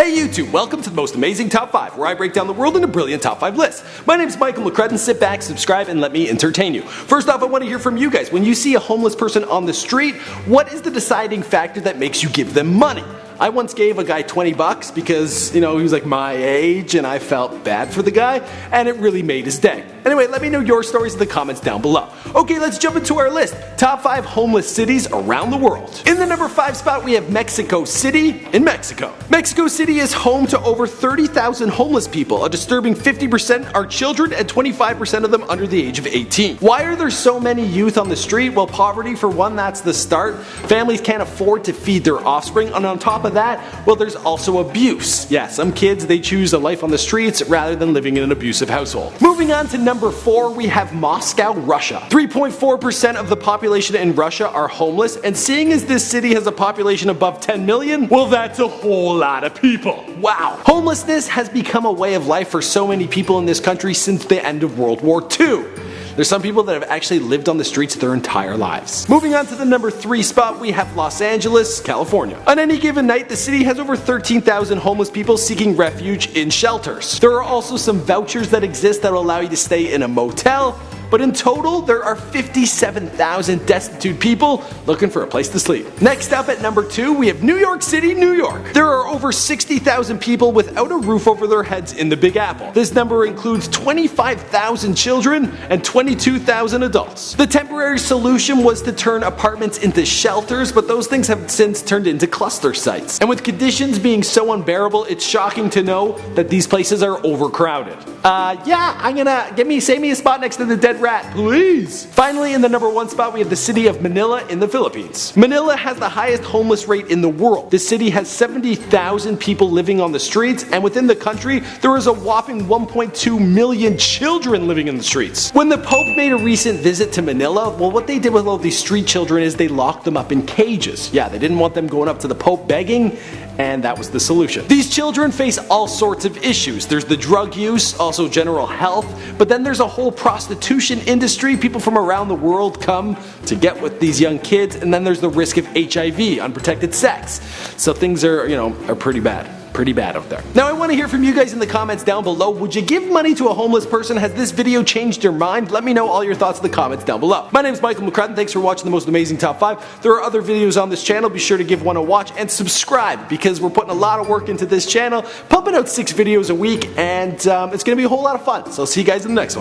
Hey YouTube, welcome to the most amazing top 5, where I break down the world into brilliant top 5 lists. My name is Michael McCrudden. Sit back, subscribe, and let me entertain you. First off, I want to hear from you guys. When you see a homeless person on the street, what is the deciding factor that makes you give them money? I once gave a guy 20 bucks because, he was like my age and I felt bad for the guy, and it really made his day. Anyway, let me know your stories in the comments down below. Okay, let's jump into our list. Top 5 homeless cities around the world. In the number 5 spot, we have Mexico City in Mexico. Mexico City is home to over 30,000 homeless people. A disturbing 50% are children and 25% of them under the age of 18. Why are there so many youth on the street? Well, poverty for one, that's the start. Families can't afford to feed their offspring, and on top of that, well, there's also abuse. Yeah, some kids, they choose a life on the streets rather than living in an abusive household. Moving on to number 4, we have Moscow, Russia. 3.4% of the population in Russia are homeless, and seeing as this city has a population above 10 million, well, that's a whole lot of people. Wow. Homelessness has become a way of life for so many people in this country since the end of World War II. There's some people that have actually lived on the streets their entire lives. Moving on to the number 3 spot, we have Los Angeles, California. On any given night, the city has over 13,000 homeless people seeking refuge in shelters. There are also some vouchers that exist that will allow you to stay in a motel, but in total, there are 57,000 destitute people looking for a place to sleep. Next up at number 2, we have New York City, New York. There are over 60,000 people without a roof over their heads in the Big Apple. This number includes 25,000 children and 22,000 adults. The temporary solution was to turn apartments into shelters, but those things have since turned into cluster sites. And with conditions being so unbearable, it's shocking to know that these places are overcrowded. Save me a spot next to the dead rat, please. Finally, in the number 1 spot, we have the city of Manila in the Philippines. Manila has the highest homeless rate in the world. The city has 70,000 people living on the streets, and within the country, there is a whopping 1.2 million children living in the streets. When the Pope made a recent visit to Manila, well, what they did with all these street children is they locked them up in cages. Yeah, they didn't want them going up to the Pope begging, and that was the solution. These children face all sorts of issues. There's the drug use, also general health, but then there's a whole prostitution industry. People from around the world come to get with these young kids, and then there's the risk of HIV, unprotected sex. So things are pretty bad. Pretty bad out there. Now I want to hear from you guys in the comments down below. Would you give money to a homeless person? Has this video changed your mind? Let me know all your thoughts in the comments down below. My name is Michael McCrudden. Thanks for watching the most amazing top 5. There are other videos on this channel. Be sure to give one a watch and subscribe, because we're putting a lot of work into this channel, pumping out 6 videos a week, and it's going to be a whole lot of fun. So I'll see you guys in the next one.